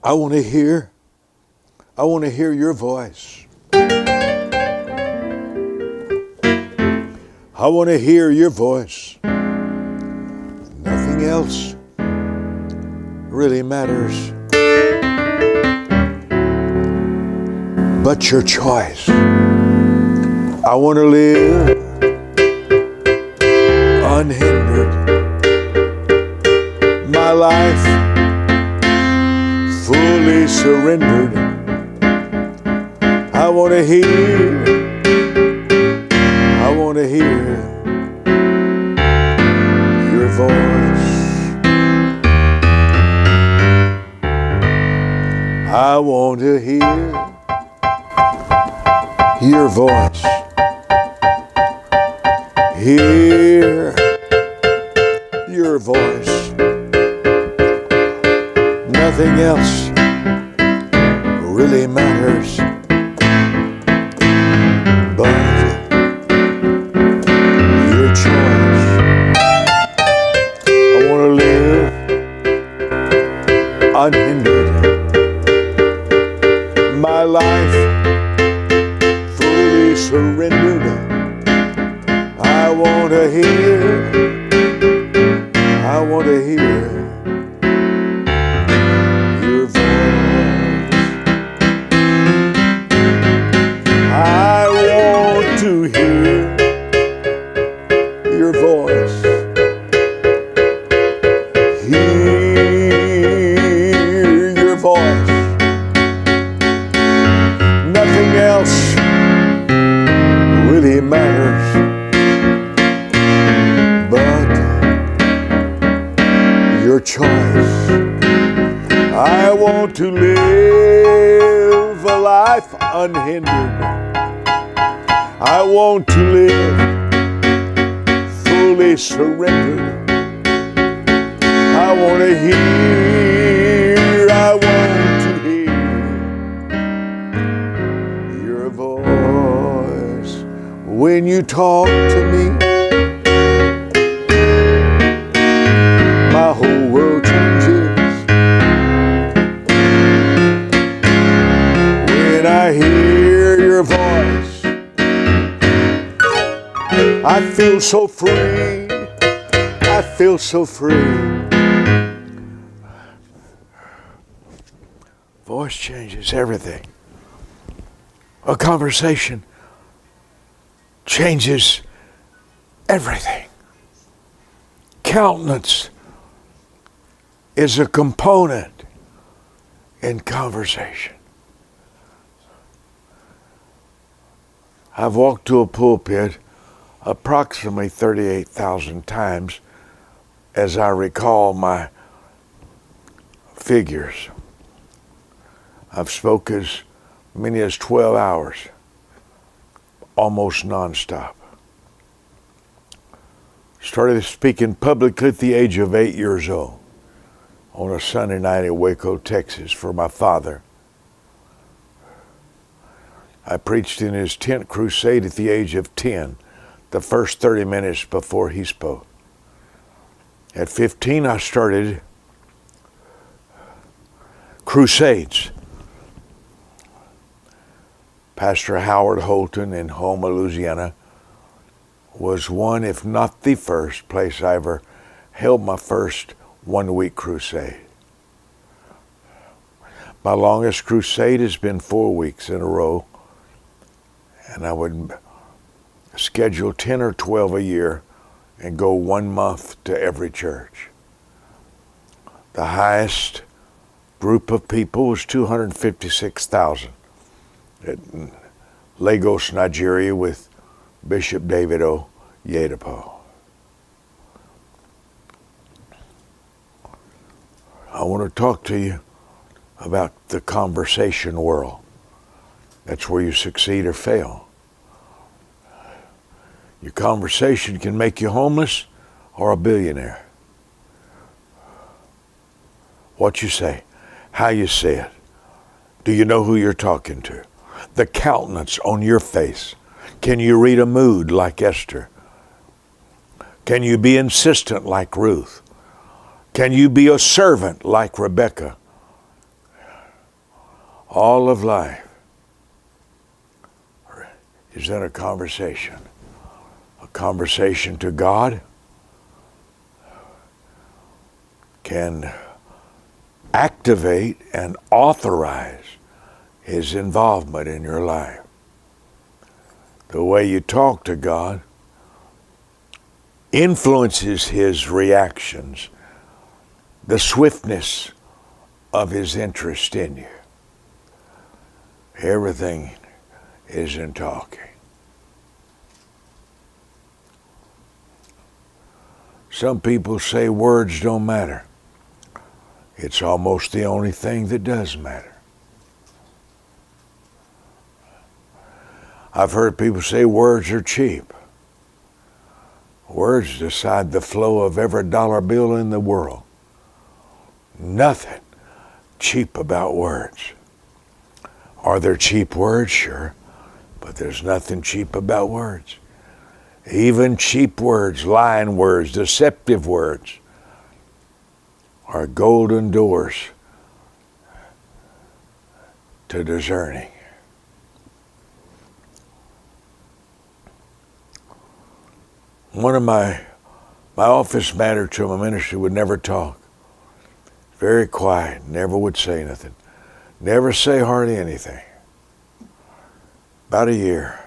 I want to hear your voice. I want to hear your voice. Nothing else really matters but your choice. I want to live unhindered. My life fully surrendered. I want to hear your voice. I want to hear your voice. Hear your voice. Nothing else really matters but your choice. I want to live unhindered. My life fully surrendered. I want to hear your voice. I want to hear your voice. Hear your voice. Nothing else really matters but your choice. I want to live a life unhindered. I want to live fully surrendered. I want to hear your voice. When you talk to me, my whole world changes. When I hear your voice, I feel so free. I feel so free. Voice changes everything. A conversation changes everything. Countenance is a component in conversation. I've walked to a pulpit approximately 38,000 times as I recall my figures. I've spoke as many as 12 hours, almost nonstop. Started speaking publicly at the age of 8 years old on a Sunday night in Waco, Texas for my father. I preached in his tent crusade at the age of 10, the first 30 minutes before he spoke. At 15, I started crusades. Pastor Howard Holton in Houma, Louisiana, was one, if not the first place I ever held my first one-week crusade. My longest crusade has been 4 weeks in a row, and I would schedule 10 or 12 a year and go 1 month to every church. The highest group of people was 256,000 at Lagos, Nigeria with Bishop David Oyedepo. I want to talk to you about the conversation world. That's where you succeed or fail. Your conversation can make you homeless or a billionaire. What you say, how you say it. Do you know who you're talking to? The countenance on your face. Can you read a mood like Esther? Can you be insistent like Ruth? Can you be a servant like Rebecca? All of life is in a conversation. A conversation to God can activate and authorize His involvement in your life. The way you talk to God influences His reactions, the swiftness of His interest in you. Everything is in talking. Some people say words don't matter. It's almost the only thing that does matter. I've heard people say words are cheap. Words decide the flow of every dollar bill in the world. Nothing cheap about words. Are there cheap words? Sure. But there's nothing cheap about words. Even cheap words, lying words, deceptive words are golden doors to discerning. One of my office manager to my ministry would never talk. Very quiet, never would say nothing. Never say hardly anything. About a year,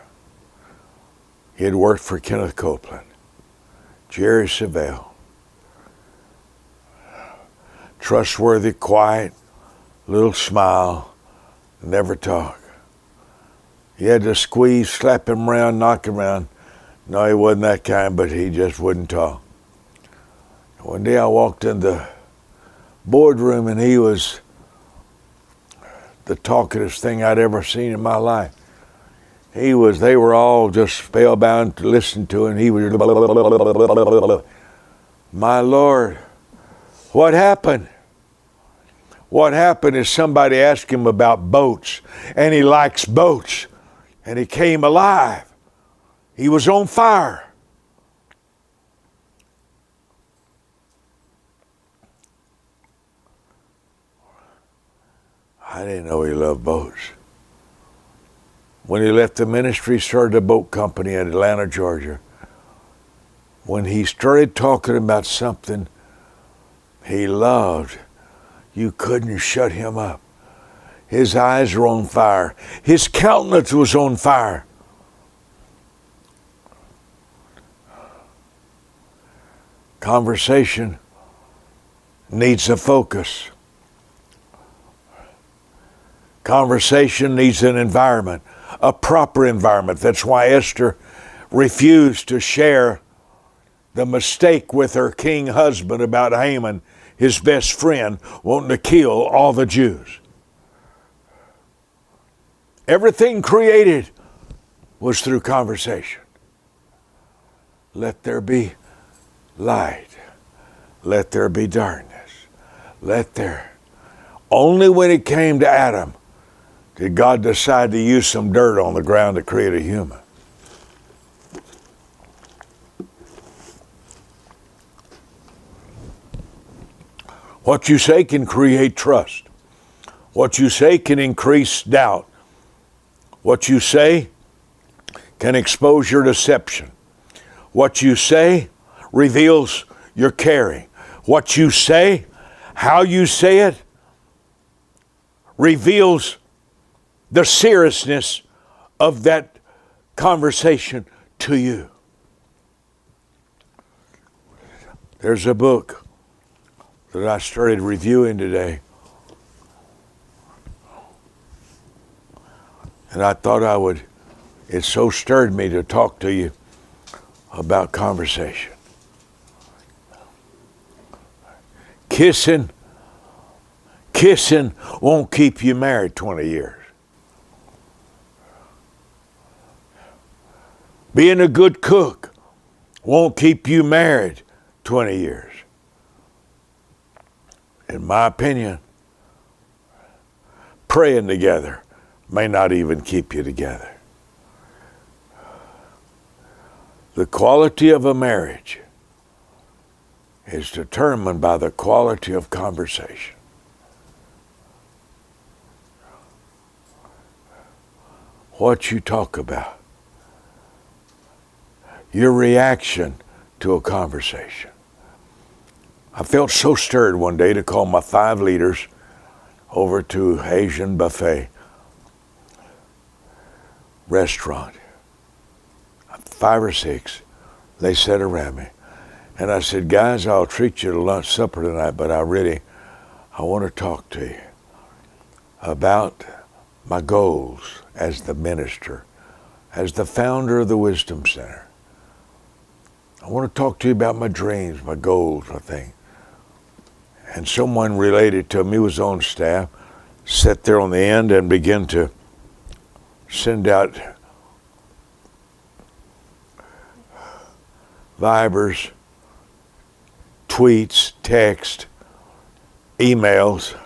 he had worked for Kenneth Copeland, Jerry Savelle. Trustworthy, quiet, little smile, never talk. You had to squeeze, slap him around, knock him around. No, he wasn't that kind, but he just wouldn't talk. One day I walked in the boardroom and he was the talkingest thing I'd ever seen in my life. They were all just spellbound to listen to him. He was, my Lord, what happened? What happened is somebody asked him about boats, and he likes boats, and he came alive. He was on fire. I didn't know he loved boats. When he left the ministry, he started a boat company in Atlanta, Georgia. When he started talking about something he loved, you couldn't shut him up. His eyes were on fire. His countenance was on fire. Conversation needs a focus. Conversation needs an environment, a proper environment. That's why Esther refused to share the mistake with her king husband about Haman, his best friend, wanting to kill all the Jews. Everything created was through conversation. Let there be light. Let there be darkness. Only when it came to Adam did God decide to use some dirt on the ground to create a human. What you say can create trust. What you say can increase doubt. What you say can expose your deception. What you say reveals your caring. What you say, how you say it, reveals the seriousness of that conversation to you. There's a book that I started reviewing today, and I thought it so stirred me to talk to you about conversation. Kissing won't keep you married 20 years. Being a good cook won't keep you married 20 years. In my opinion, praying together may not even keep you together. The quality of a marriage is determined by the quality of conversation. what you talk about, your reaction to a conversation. I felt so stirred one day to call my 5 leaders over to Asian buffet restaurant. 5 or 6, they sat around me. And I said, guys, I'll treat you to lunch, supper tonight, but I want to talk to you about my goals as the minister, as the founder of the Wisdom Center. I want to talk to you about my dreams, my goals, my thing. And someone related to me was on staff, sat there on the end and began to send out Vibers, tweets, text, emails,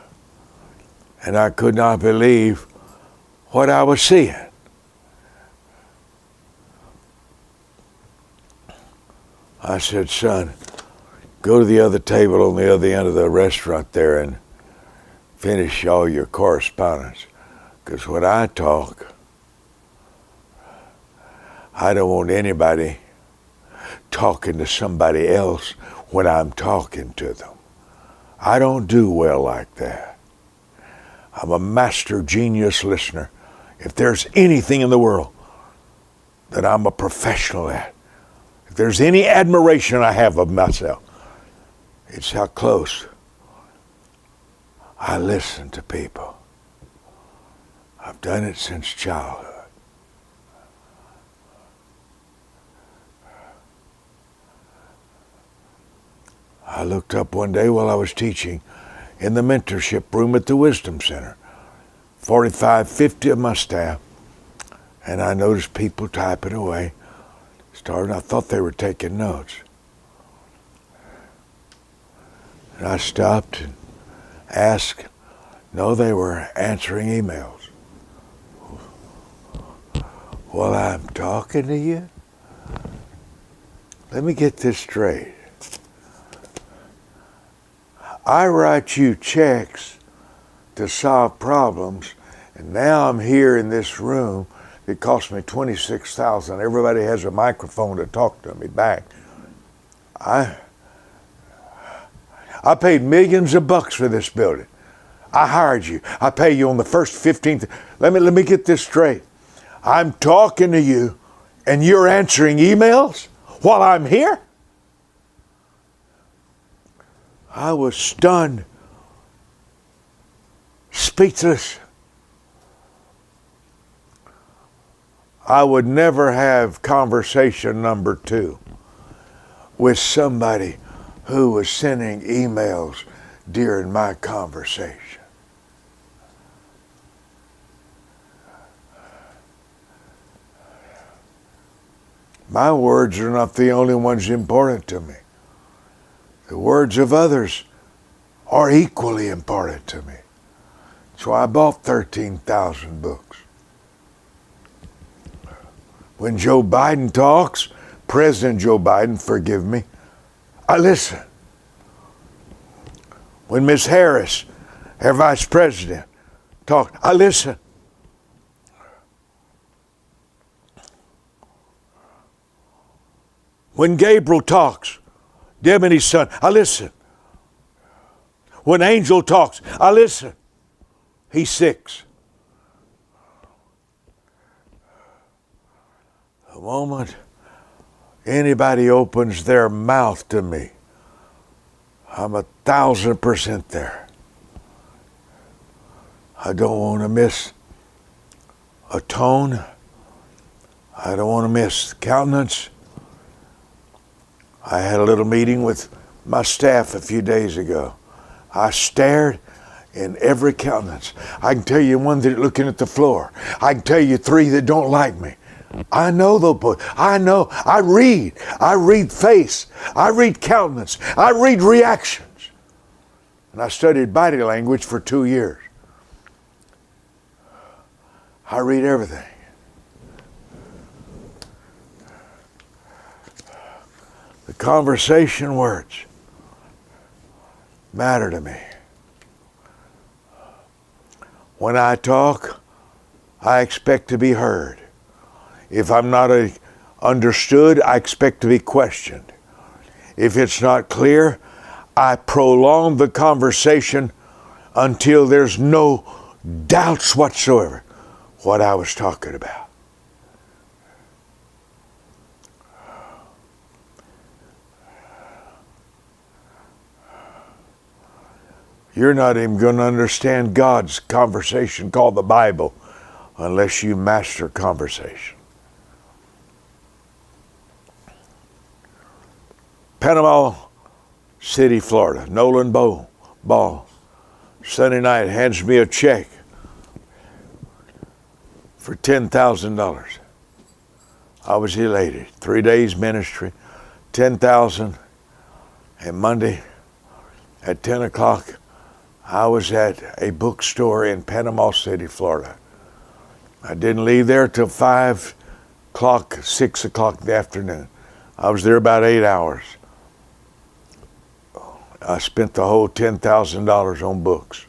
and I could not believe what I was seeing. I said, son, go to the other table on the other end of the restaurant there and finish all your correspondence. Because when I talk, I don't want anybody talking to somebody else when I'm talking to them. I don't do well like that. I'm a master genius listener. If there's anything in the world that I'm a professional at, if there's any admiration I have of myself, it's how close I listen to people. I've done it since childhood. I looked up one day while I was teaching in the mentorship room at the Wisdom Center, 45, 50 of my staff, and I noticed people typing away. I thought they were taking notes. And I stopped and asked. No, they were answering emails. While I'm talking to you, let me get this straight. I write you checks to solve problems, and now I'm here in this room. It cost me $26,000. Everybody has a microphone to talk to me back. I paid millions of bucks for this building. I hired you. I pay you on the first 15th. Let me get this straight. I'm talking to you, and you're answering emails while I'm here? I was stunned, speechless. I would never have conversation number 2 with somebody who was sending emails during my conversation. My words are not the only ones important to me. The words of others are equally important to me. So I bought 13,000 books. When Joe Biden talks, President Joe Biden, forgive me, I listen. When Ms. Harris, our Vice President, talks, I listen. When Gabriel talks, Demi's son, I listen. When Angel talks, I listen. He's 6. The moment anybody opens their mouth to me, I'm 1,000% there. I don't want to miss a tone. I don't want to miss countenance. I had a little meeting with my staff a few days ago. I stared in every countenance. I can tell you one that looking at the floor. I can tell you 3 that don't like me. I know those boys. I know. I read face. I read countenance. I read reactions. And I studied body language for 2 years. I read everything. The conversation words matter to me. When I talk, I expect to be heard. If I'm not understood, I expect to be questioned. If it's not clear, I prolong the conversation until there's no doubts whatsoever what I was talking about. You're not even going to understand God's conversation called the Bible unless you master conversation. Panama City, Florida. Nolan Ball, Sunday night, hands me a check for $10,000. I was elated. 3 days ministry, $10,000. And Monday at 10 o'clock, I was at a bookstore in Panama City, Florida. I didn't leave there till 5 o'clock, 6 o'clock in the afternoon. I was there about 8 hours. I spent the whole $10,000 on books.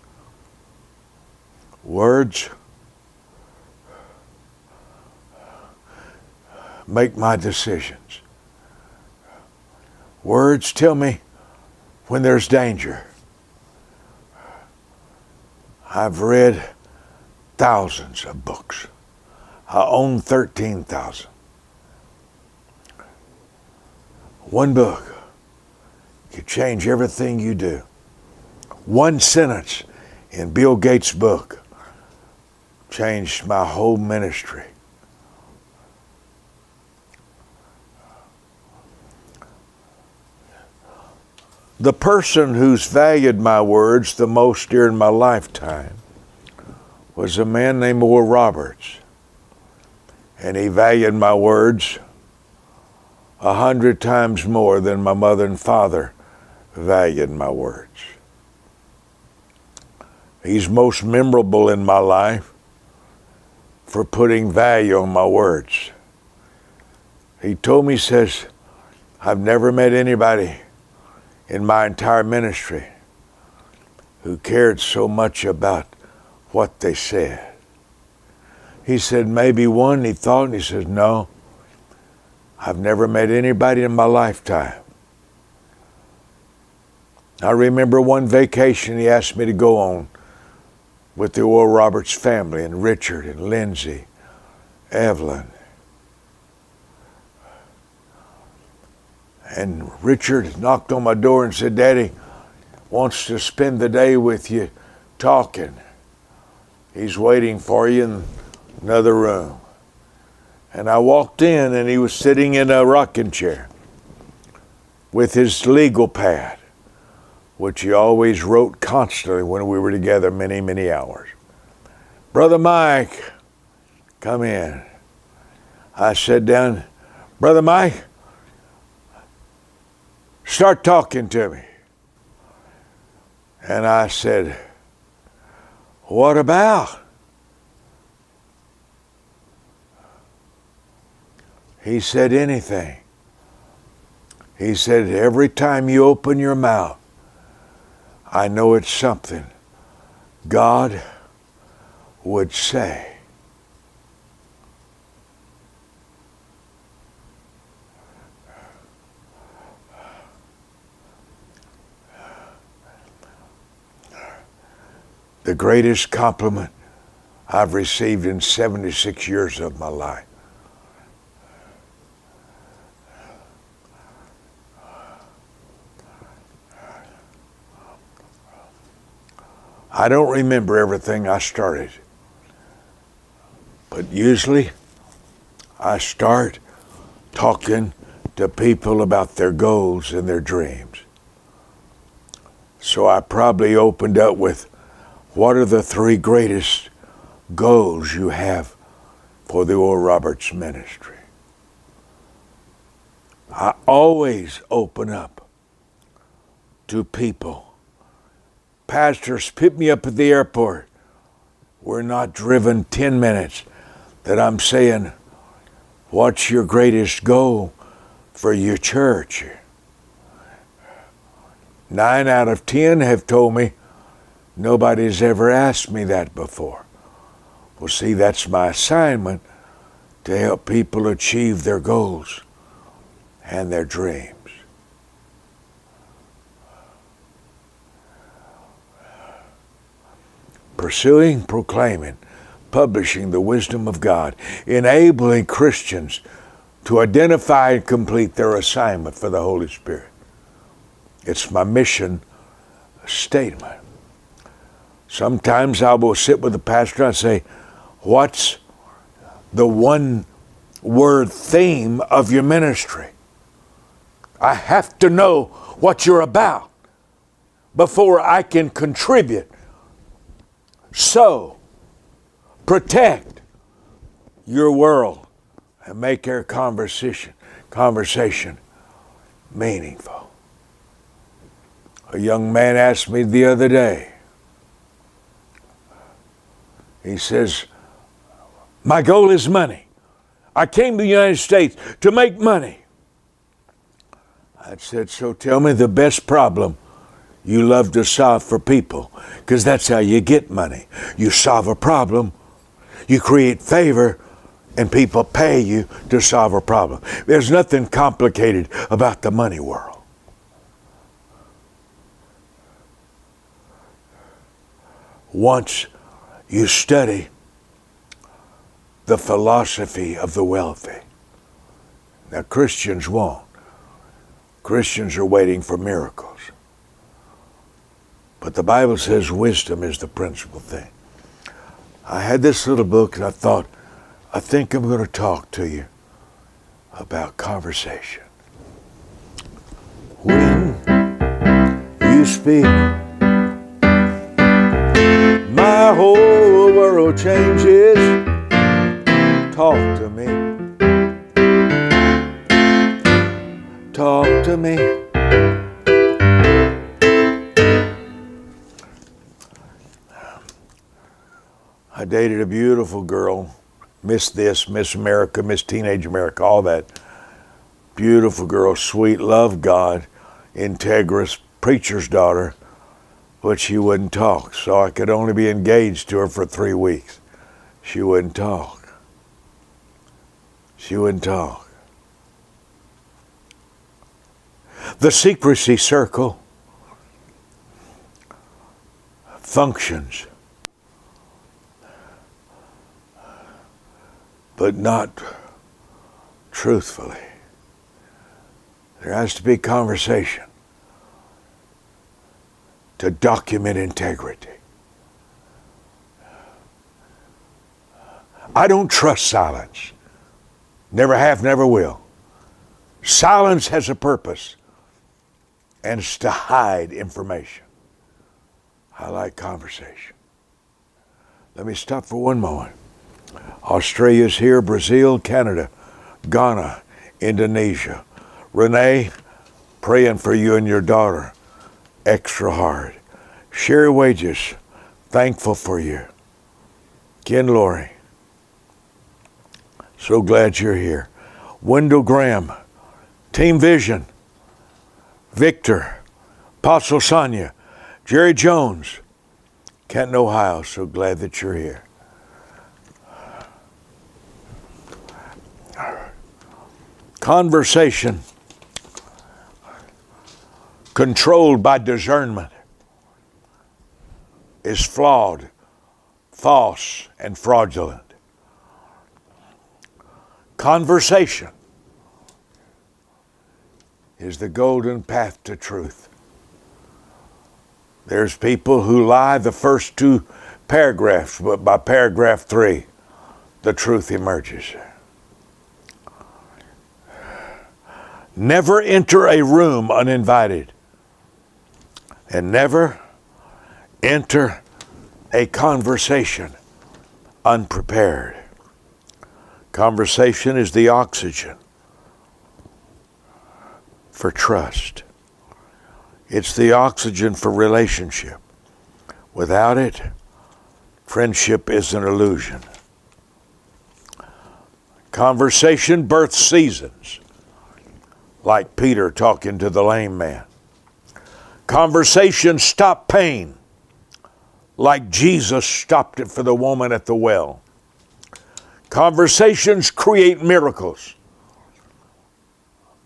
Words make my decisions. Words tell me when there's danger. I've read thousands of books. I own 13,000. One book could change everything you do. One sentence in Bill Gates' book changed my whole ministry. The person who's valued my words the most during my lifetime was a man named Oral Roberts. And he valued my words 100 times more than my mother and father valued my words. He's most memorable in my life for putting value on my words. He told me, he says, I've never met anybody in my entire ministry who cared so much about what they said. He said, maybe one, he thought, and he says, no, I've never met anybody in my lifetime. I remember one vacation he asked me to go on with the Oral Roberts family, and Richard and Lindsay, Evelyn. And Richard knocked on my door and said, Daddy wants to spend the day with you talking. He's waiting for you in another room. And I walked in, and he was sitting in a rocking chair with his legal pad, which he always wrote constantly when we were together many, many hours. Brother Mike, come in. I sat down. Brother Mike, start talking to me. And I said, what about? He said, anything. He said, every time you open your mouth, I know it's something God would say. The greatest compliment I've received in 76 years of my life. I don't remember everything I started, but usually I start talking to people about their goals and their dreams. So I probably opened up with, what are the 3 greatest goals you have for the Oral Roberts ministry? I always open up to people. Pastors, pick me up at the airport. We're not driven 10 minutes that I'm saying, what's your greatest goal for your church? 9 out of 10 have told me, nobody's ever asked me that before. Well, see, that's my assignment, to help people achieve their goals and their dreams. Pursuing, proclaiming, publishing the wisdom of God, enabling Christians to identify and complete their assignment for the Holy Spirit. It's my mission statement. Sometimes I will sit with the pastor and say, what's the one word theme of your ministry? I have to know what you're about before I can contribute. So, protect your world and make our conversation meaningful. A young man asked me the other day, he says, my goal is money. I came to the United States to make money. I said, so tell me the best problem you love to solve for people, because that's how you get money. You solve a problem, you create favor, and people pay you to solve a problem. There's nothing complicated about the money world. Once you study the philosophy of the wealthy. Now, Christians won't. Christians are waiting for miracles. But the Bible says wisdom is the principal thing. I had this little book and I thought, I think I'm going to talk to you about conversation. When you speak, my whole world changes. Talk to me. Talk to me. I dated a beautiful girl, Miss this, Miss America, Miss Teenage America, all that. Beautiful girl, sweet, loved God, integrous, preacher's daughter, but she wouldn't talk, so I could only be engaged to her for 3 weeks. She wouldn't talk. She wouldn't talk. The secrecy circle functions, but not truthfully. There has to be conversation to document integrity. I don't trust silence. Never have, never will. Silence has a purpose, and it's to hide information. I like conversation. Let me stop for one moment. Australia's here, Brazil, Canada, Ghana, Indonesia. Renee, praying for you and your daughter extra hard. Sherry Wages, thankful for you. Ken Laurie, so glad you're here. Wendell Graham, Team Vision, Victor, Apostle Sonia, Jerry Jones, Canton, Ohio, so glad that you're here. Conversation controlled by discernment is flawed, false, and fraudulent. Conversation is the golden path to truth. There's people who lie the first 2 paragraphs, but by paragraph 3, the truth emerges. Never enter a room uninvited, and never enter a conversation unprepared. Conversation is the oxygen for trust. It's the oxygen for relationship. Without it, friendship is an illusion. Conversation births seasons, like Peter talking to the lame man. Conversation stop pain, like Jesus stopped it for the woman at the well. Conversations create miracles.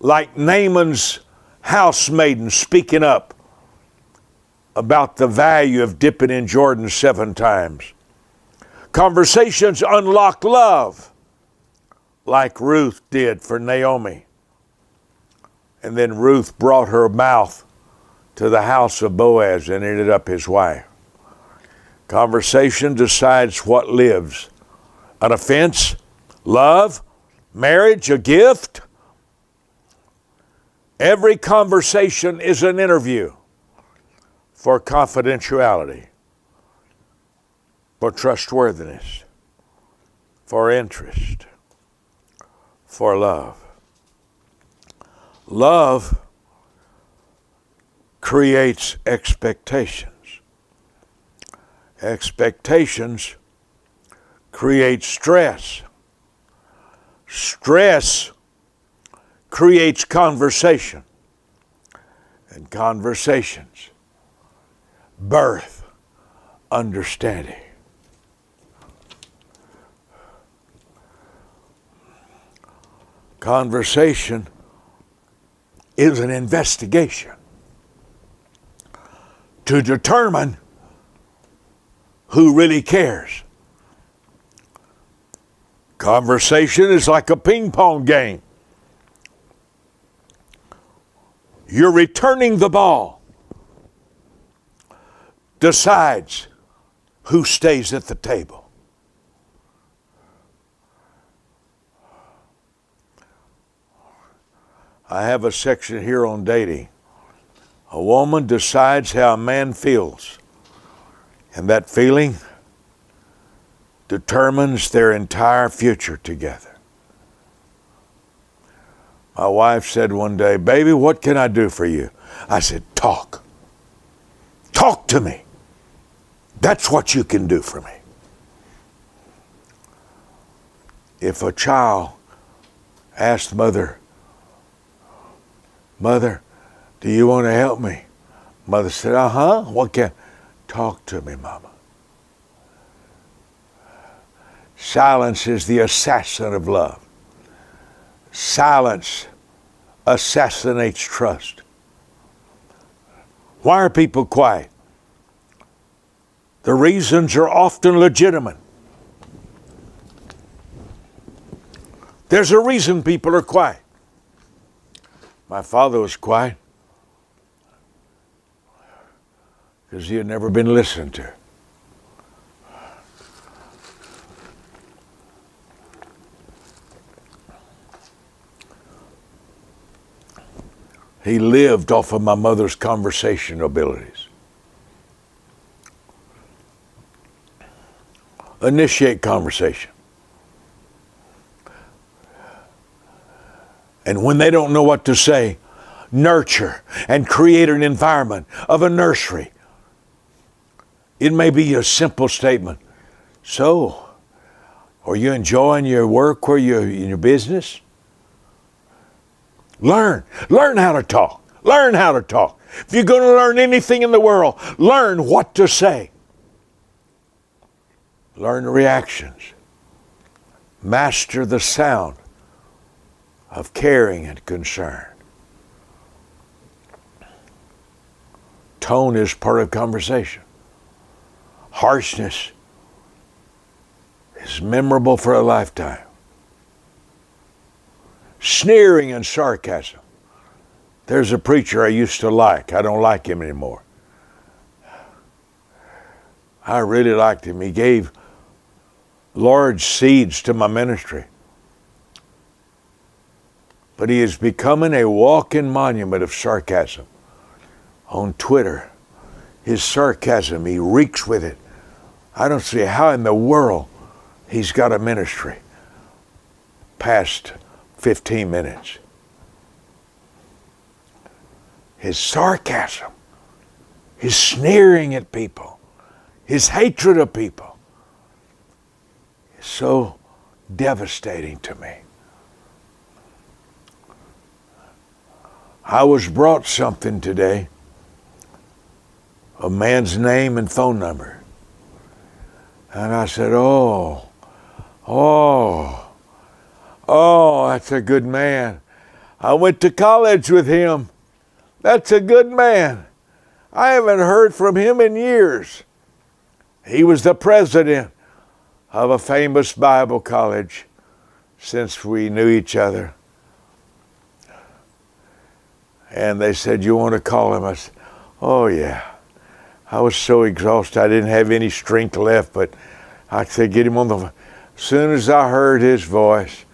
Like Naaman's housemaiden speaking up about the value of dipping in Jordan 7 times. Conversations unlock love, like Ruth did for Naomi. And then Ruth brought her mouth to the house of Boaz and ended up his wife. Conversation decides what lives. An offense, love, marriage, a gift. Every conversation is an interview for confidentiality, for trustworthiness, for interest, for love. Love creates expectations. Expectations create stress. Stress creates conversation. And conversations birth understanding. Conversation is an investigation to determine who really cares. Conversation is like a ping pong game. You're returning the ball. Decides who stays at the table. I have a section here on dating. A woman decides how a man feels, and that feeling determines their entire future together. My wife said one day, "Baby, what can I do for you?" I said, "Talk. Talk to me. That's what you can do for me." If a child asked mother, "Mother, do you want to help me?" Mother said, "What can?" "Talk to me, Mama." Silence is the assassin of love. Silence assassinates trust. Why are people quiet? The reasons are often legitimate. There's a reason people are quiet. My father was quiet because he had never been listened to. He lived off of my mother's conversation abilities. Initiate conversation. And when they don't know what to say, nurture and create an environment of a nursery. It may be a simple statement. "So, are you enjoying your work or in your business?" Learn how to talk. Learn how to talk. If you're going to learn anything in the world, learn what to say. Learn reactions. Master the sound of caring and concern. Tone is part of conversation. Harshness is memorable for a lifetime. Sneering and sarcasm. There's a preacher I used to like. I don't like him anymore. I really liked him. He gave large seeds to my ministry. But he is becoming a walking monument of sarcasm. On Twitter, his sarcasm, he reeks with it. I don't see how in the world he's got a ministry past 15 minutes. His sarcasm, his sneering at people, his hatred of people is so devastating to me. I was brought something today, a man's name and phone number. And I said, oh, Oh, that's a good man. I went to college with him. That's a good man. I haven't heard from him in years. He was the president of a famous Bible college since we knew each other. And they said, you want to call him? I said, oh yeah. I was so exhausted. I didn't have any strength left, but I said, get him on the phone. As soon as I heard his voice,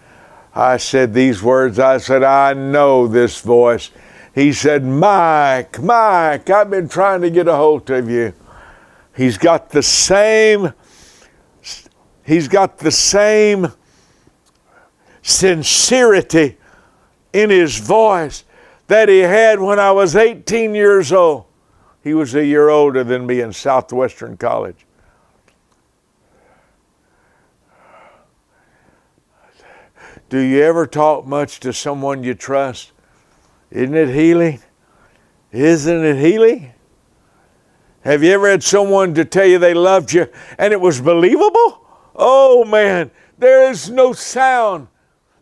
I said these words. I said, I know this voice. He said, Mike, I've been trying to get a hold of you. He's got the same sincerity in his voice that he had when I was 18 years old. He was a year older than me in Southwestern College. Do you ever talk much to someone you trust? Isn't it healing? Isn't it healing? Have you ever had someone to tell you they loved you and it was believable? Oh man, there is no sound.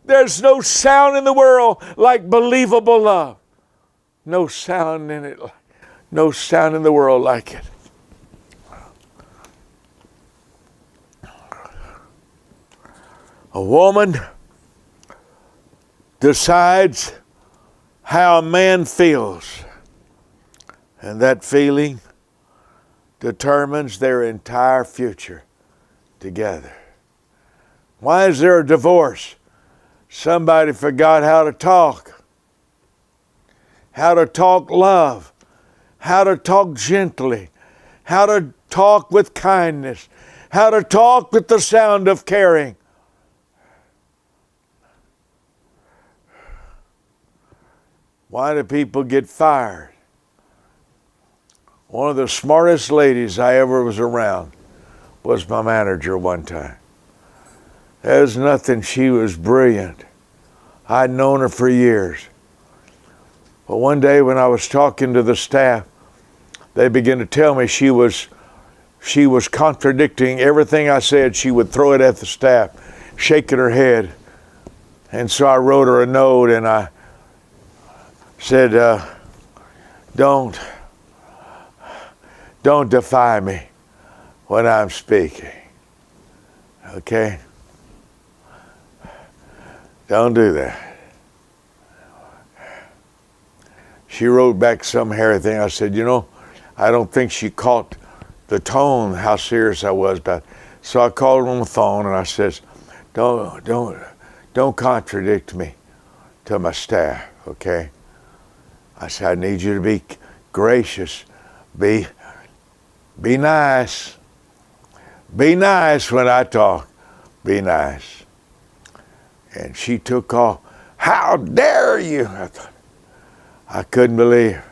There's no sound in the world like believable love. No sound in it. No sound in the world like it. A woman decides how a man feels, and that feeling determines their entire future together. Why is there a divorce? Somebody forgot how to talk love, how to talk gently, how to talk with kindness, how to talk with the sound of caring. Why do people get fired? One of the smartest ladies I ever was around was my manager one time. There's nothing, she was brilliant. I'd known her for years. But one day when I was talking to the staff, they began to tell me she was contradicting everything I said. She would throw it at the staff, shaking her head. And so I wrote her a note and I said, don't defy me when I'm speaking, okay? Don't do that. She wrote back some hairy thing. I said, I don't think she caught the tone, how serious I was about it. So I called her on the phone and I said, don't contradict me to my staff, okay? I said, I need you to be gracious. Be nice. Be nice when I talk. Be nice. And she took off. How dare you? I couldn't believe.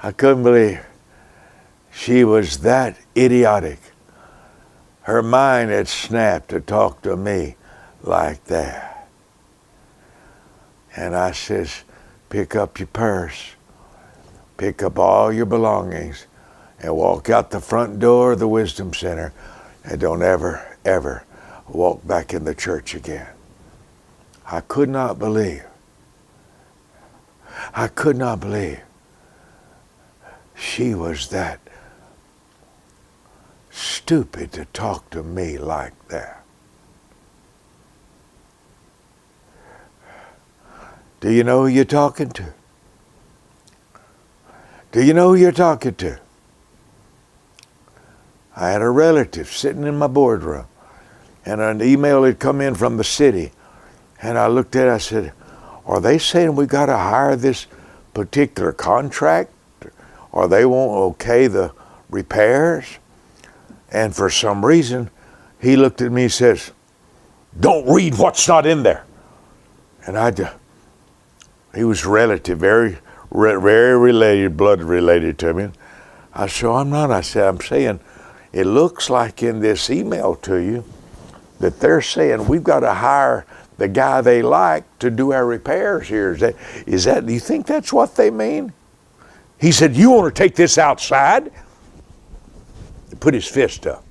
I couldn't believe. She was that idiotic. Her mind had snapped to talk to me like that. And I says, pick up your purse, pick up all your belongings, and walk out the front door of the Wisdom Center, and don't ever, ever walk back in the church again. I could not believe. I could not believe she was that stupid to talk to me like that. Do you know who you're talking to? Do you know who you're talking to? I had a relative sitting in my boardroom, and an email had come in from the city, and I looked at it, I said, are they saying we got to hire this particular contract, or they won't okay the repairs? And for some reason, he looked at me and says, don't read what's not in there. And he was relative, very related, blood related to me. I said, I'm not. I said, I'm saying, it looks like in this email to you that they're saying we've got to hire the guy they like to do our repairs here. Do you think that's what they mean? He said, you want to take this outside? He put his fist up.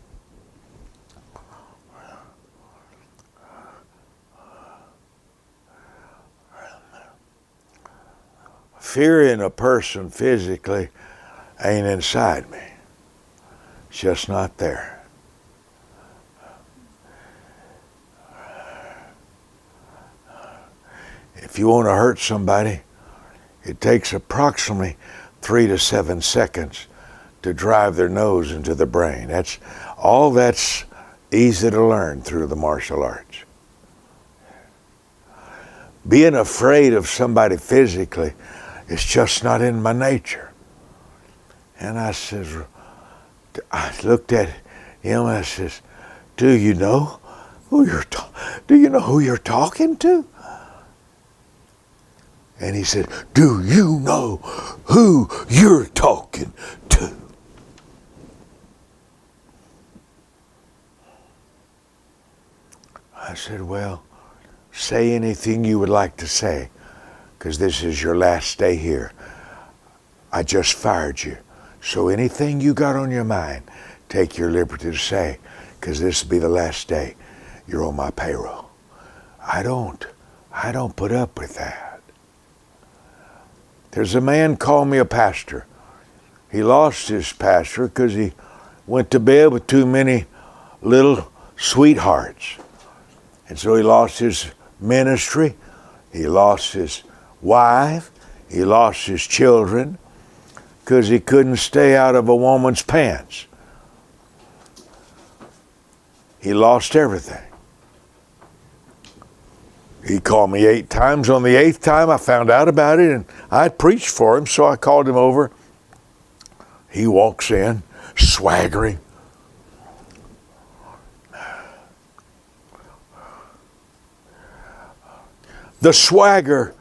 fear in a person physically ain't inside me. It's just not there. If you want to hurt somebody, it takes approximately 3 to 7 seconds to drive their nose into the brain. That's easy to learn through the martial arts. Being afraid of somebody physically is just not in my nature. And I looked at him and I says, do you know who you're talking to? And he said, do you know who you're talking to? I said, well, say anything you would like to say, because this is your last day here. I just fired you. So anything you got on your mind, take your liberty to say, because this will be the last day you're on my payroll. I don't put up with that. There's a man called me a pastor. He lost his pastor because he went to bed with too many little sweethearts. And so he lost his ministry, he lost his wife, he lost his children, because he couldn't stay out of a woman's pants. He lost everything. He called me 8 times. On the 8th time, I found out about it, and I preached for him, so I called him over. He walks in, swaggering. The swagger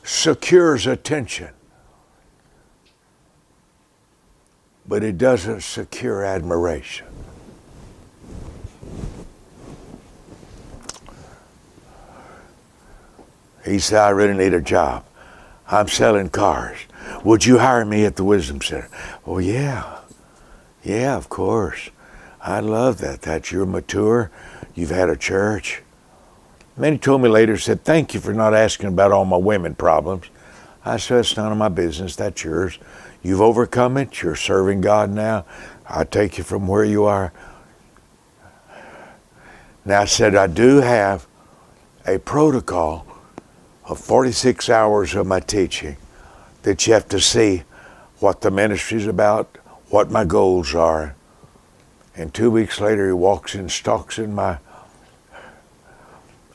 secures attention, but it doesn't secure admiration. He said, I really need a job. I'm selling cars. Would you hire me at the Wisdom Center? Oh, yeah. Yeah, of course. I love that. You're mature. You've had a church. And then he told me later, said, thank you for not asking about all my women problems. I said, it's none of my business. That's yours. You've overcome it. You're serving God now. I'll take you from where you are. Now, I said, I do have a protocol of 46 hours of my teaching that you have to see what the ministry's about, what my goals are. And 2 weeks later, he walks in, stalks in my...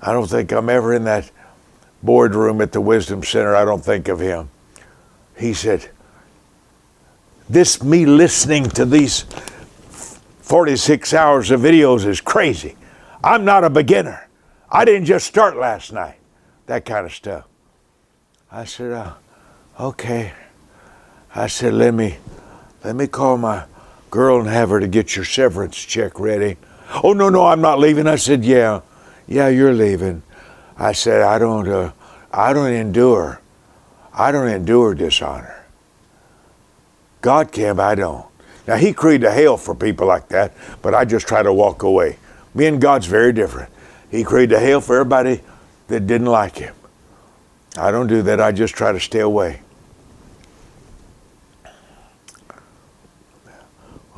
I don't think I'm ever in that boardroom at the Wisdom Center. I don't think of him. He said, me listening to these 46 hours of videos is crazy. I'm not a beginner. I didn't just start last night. That kind of stuff. I said, okay. I said, let me call my girl and have her to get your severance check ready. Oh, no, I'm not leaving. I said, yeah, you're leaving. I said, I don't endure dishonor. God can, but I don't. Now, he created hell for people like that, but I just try to walk away. Me and God's very different. He created hell for everybody that didn't like him. I don't do that. I just try to stay away.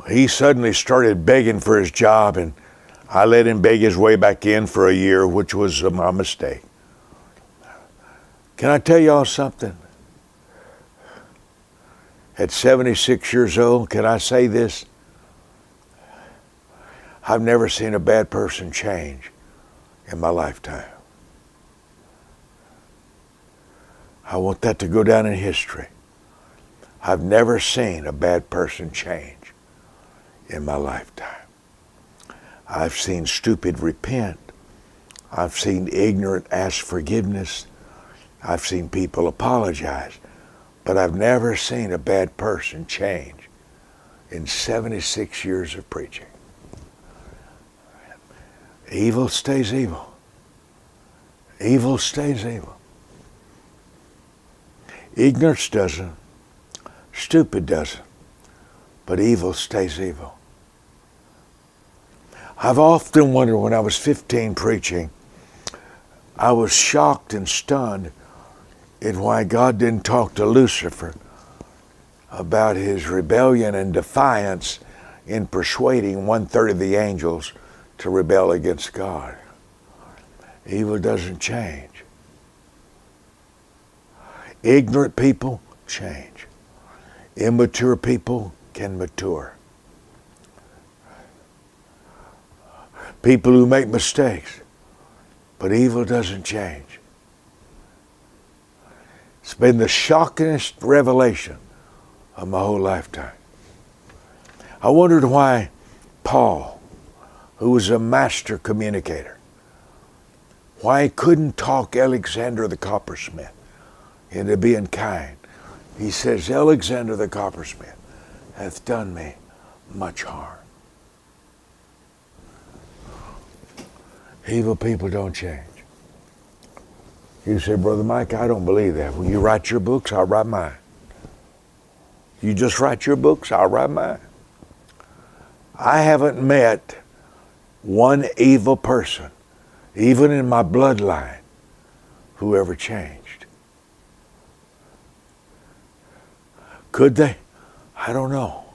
He suddenly started begging for his job, and I let him beg his way back in for a year, which was my mistake. Can I tell y'all something? At 76 years old, can I say this? I've never seen a bad person change in my lifetime. I want that to go down in history. I've never seen a bad person change in my lifetime. I've seen stupid repent. I've seen ignorant ask forgiveness. I've seen people apologize. But I've never seen a bad person change in 76 years of preaching. Evil stays evil. Evil stays evil. Ignorance doesn't. Stupid doesn't. But evil stays evil. I've often wondered, when I was 15 preaching, I was shocked and stunned It's why God didn't talk to Lucifer about his rebellion and defiance in persuading 1/3 of the angels to rebel against God. Evil doesn't change. Ignorant people change. Immature people can mature. People who make mistakes, but evil doesn't change. It's been the shockingest revelation of my whole lifetime. I wondered why Paul, who was a master communicator, why he couldn't talk Alexander the coppersmith into being kind. He says, Alexander the coppersmith hath done me much harm. Evil people don't change. You say, Brother Mike, I don't believe that. When you write your books, I'll write mine. You just write your books, I'll write mine. I haven't met one evil person, even in my bloodline, who ever changed. Could they? I don't know.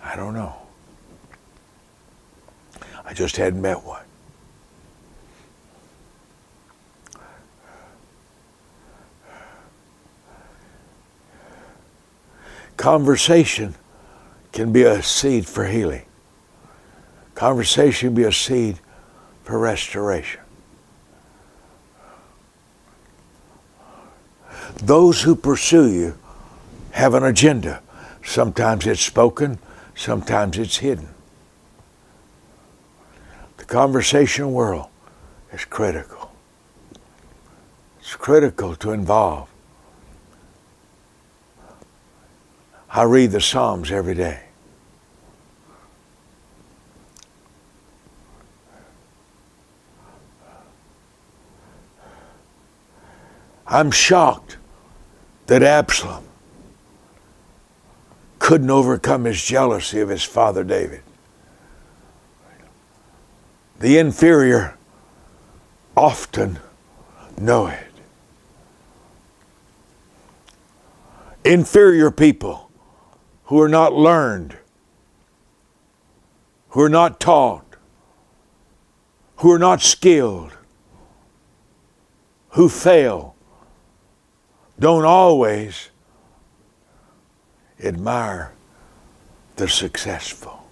I don't know. I just hadn't met one. Conversation can be a seed for healing. Conversation can be a seed for restoration. Those who pursue you have an agenda. Sometimes it's spoken, sometimes it's hidden. The conversation world is critical. It's critical to involve. I read the Psalms every day. I'm shocked that Absalom couldn't overcome his jealousy of his father David. The inferior often know it. Inferior people who are not learned, who are not taught, who are not skilled, who fail, don't always admire the successful.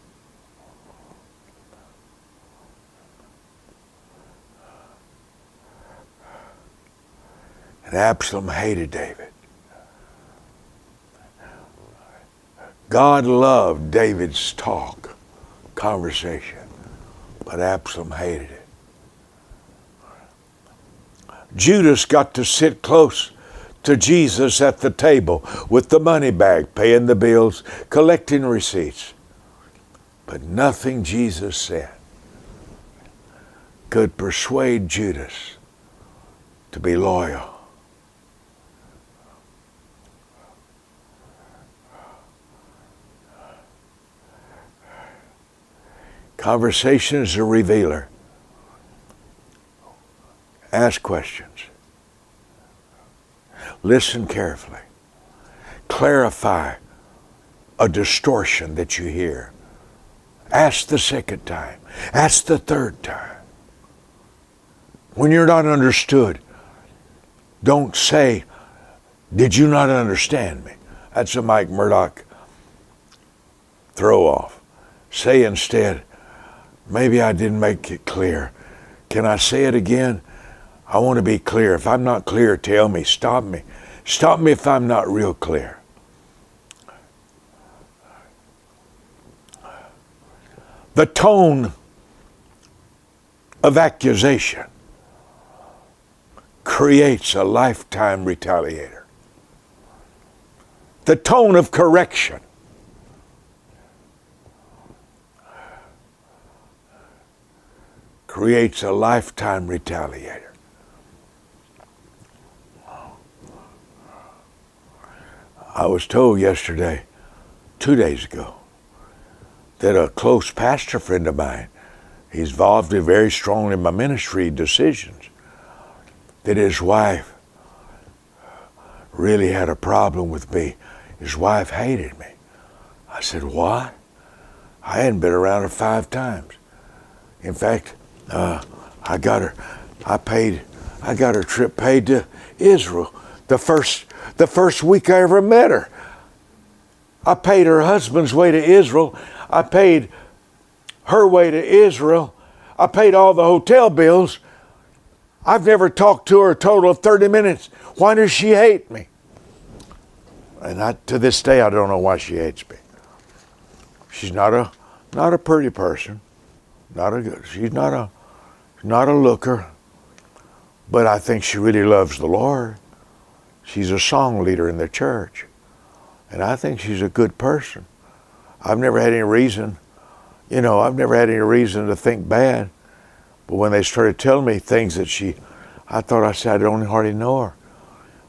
And Absalom hated David. God loved David's talk, conversation, but Absalom hated it. Judas got to sit close to Jesus at the table with the money bag, paying the bills, collecting receipts. But nothing Jesus said could persuade Judas to be loyal. Conversation is a revealer. Ask questions. Listen carefully. Clarify a distortion that you hear. Ask the second time. Ask the third time. When you're not understood, don't say, did you not understand me? That's a Mike Murdock throw off. Say instead, maybe I didn't make it clear. Can I say it again? I want to be clear. If I'm not clear, tell me. Stop me. Stop me if I'm not real clear. The tone of accusation creates a lifetime retaliator. The tone of correction creates a lifetime retaliator. I was told yesterday, 2 days ago, that a close pastor friend of mine, he's involved in very strongly in my ministry decisions, that his wife really had a problem with me. His wife hated me. I said, what? I hadn't been around her 5 times. In fact, I got her trip paid to Israel. The first week I ever met her. I paid her husband's way to Israel. I paid her way to Israel. I paid all the hotel bills. I've never talked to her a total of 30 minutes. Why does she hate me? And to this day, I don't know why she hates me. She's not a pretty person. She's not a looker. But I think she really loves the Lord. She's a song leader in the church. And I think she's a good person. I've never had any reason to think bad. But when they started telling me things that I said, I don't hardly know her.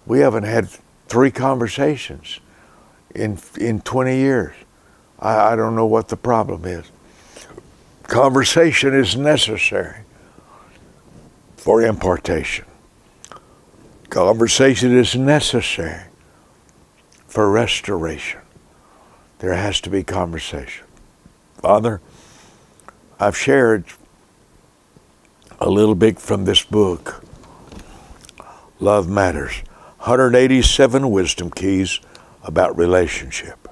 We haven't had 3 conversations in 20 years. I don't know what the problem is. Conversation is necessary for impartation. Conversation is necessary for restoration. There has to be conversation. Father, I've shared a little bit from this book, Love Matters. 187 wisdom keys about relationship.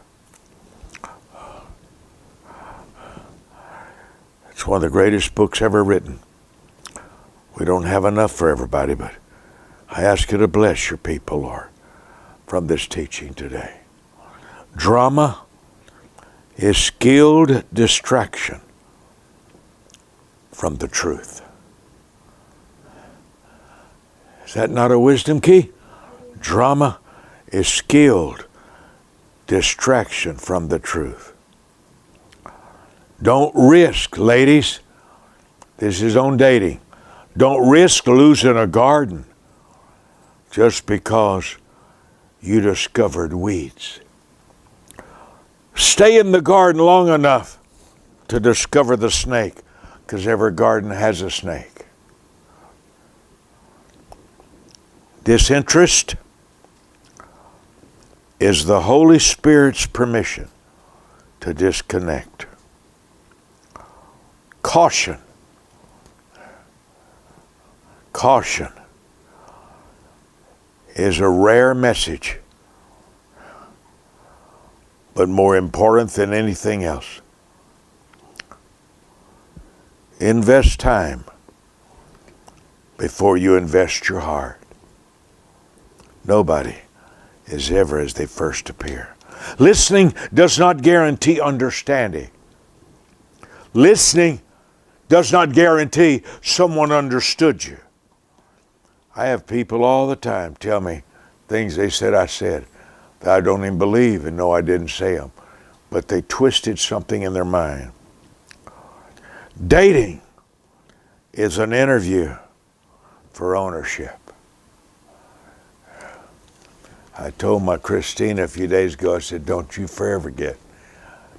It's one of the greatest books ever written. We don't have enough for everybody, but I ask you to bless your people, Lord, from this teaching today. Drama is skilled distraction from the truth. Is that not a wisdom key? Drama is skilled distraction from the truth. Don't risk, ladies, this is on dating, don't risk losing a garden just because you discovered weeds. Stay in the garden long enough to discover the snake, because every garden has a snake. Disinterest is the Holy Spirit's permission to disconnect. Caution. Caution is a rare message, but more important than anything else. Invest time before you invest your heart. Nobody is ever as they first appear. Listening does not guarantee understanding. Listening does not guarantee someone understood you. I have people all the time tell me things they said I said that I don't even believe and know I didn't say them, but they twisted something in their mind. Dating is an interview for ownership. I told my Christina a few days ago, I said, don't you forever forget,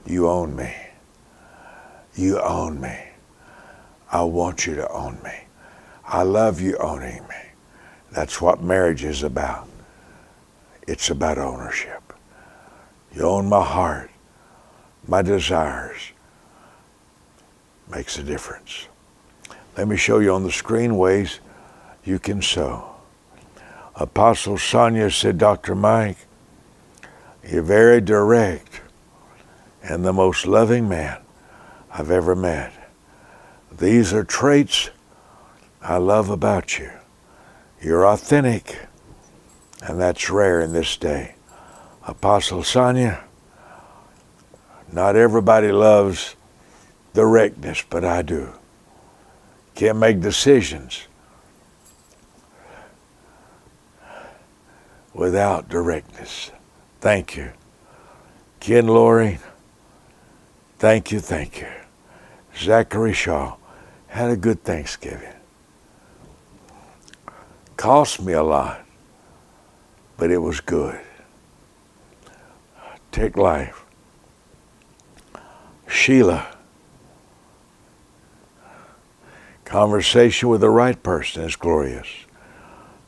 you own me. You own me. I want you to own me. I love you owning me. That's what marriage is about. It's about ownership. You own my heart, my desires. Makes a difference. Let me show you on the screen ways you can sow. Apostle Sonia said, Dr. Mike, you're very direct and the most loving man I've ever met. These are traits I love about you. You're authentic, and that's rare in this day. Apostle Sonia, not everybody loves directness, but I do. Can't make decisions without directness. Thank you. Ken Laurie, thank you. Zachary Shaw, had a good Thanksgiving. Cost me a lot, but it was good. Take life. Sheila, conversation with the right person is glorious.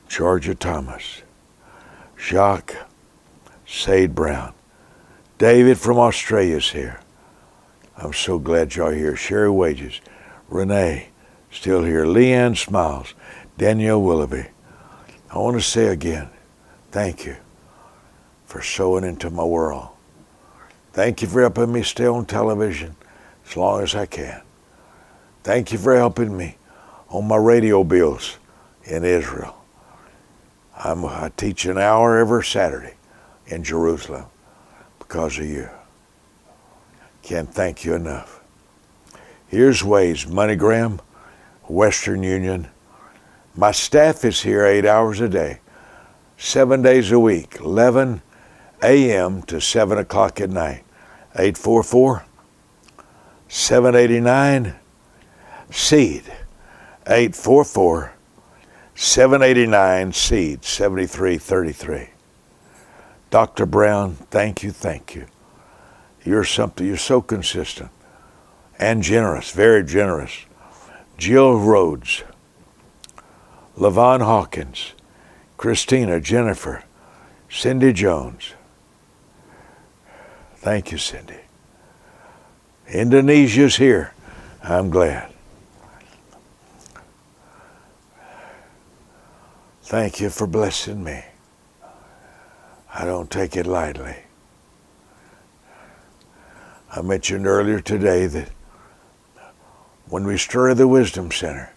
Georgia Thomas. Jacques, Sade Brown. David from Australia's here. I'm so glad y'all here. Sherry Wages, Renee, still here. Leanne Smiles, Danielle Willoughby. I want to say again, thank you for sowing into my world. Thank you for helping me stay on television as long as I can. Thank you for helping me on my radio bills in Israel. I teach an hour every Saturday in Jerusalem because of you. Can't thank you enough. Here's ways: MoneyGram, Western Union. My staff is here 8 hours a day, 7 days a week, 11 a.m. to 7 o'clock at night. 844-789-SEED. 844-789-SEED, 7333. Dr. Brown, thank you. You're so consistent and generous, very generous. Jill Rhodes, LaVon Hawkins, Christina, Jennifer, Cindy Jones. Thank you, Cindy. Indonesia's here. I'm glad. Thank you for blessing me. I don't take it lightly. I mentioned earlier today that when we started the Wisdom Center,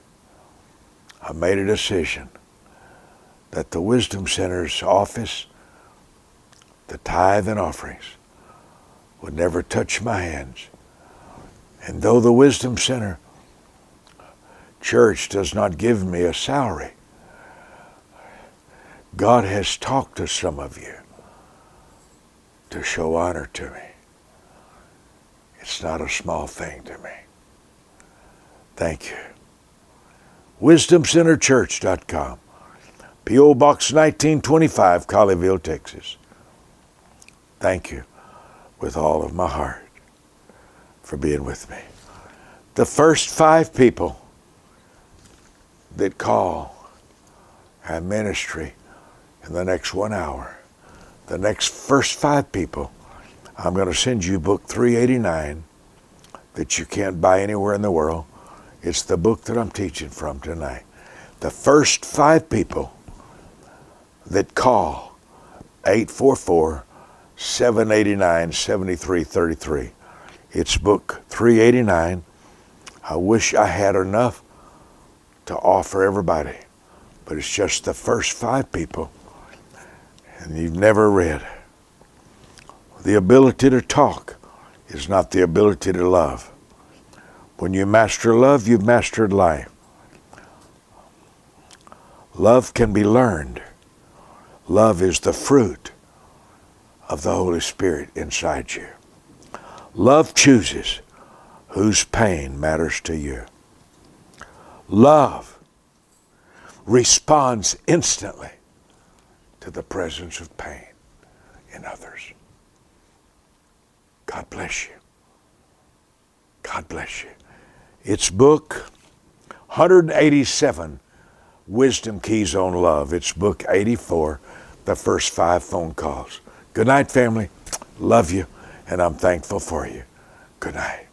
I made a decision that the Wisdom Center's office, the tithe and offerings, would never touch my hands. And though the Wisdom Center church does not give me a salary, God has talked to some of you to show honor to me. It's not a small thing to me. Thank you. WisdomCenterChurch.com, P.O. Box 1925, Colleyville, Texas. Thank you with all of my heart for being with me. The first 5 people that call our ministry in the next 1 hour, the first 5 people, I'm going to send you book 389 that you can't buy anywhere in the world. It's the book that I'm teaching from tonight. The first 5 people that call 844-789-7333. It's book 389. I wish I had enough to offer everybody, but it's just the first 5 people, and you've never read. The ability to talk is not the ability to love. When you master love, you've mastered life. Love can be learned. Love is the fruit of the Holy Spirit inside you. Love chooses whose pain matters to you. Love responds instantly to the presence of pain in others. God bless you. God bless you. It's book 187, Wisdom Keys on Love. It's book 84, the first 5 phone calls. Good night, family. Love you, and I'm thankful for you. Good night.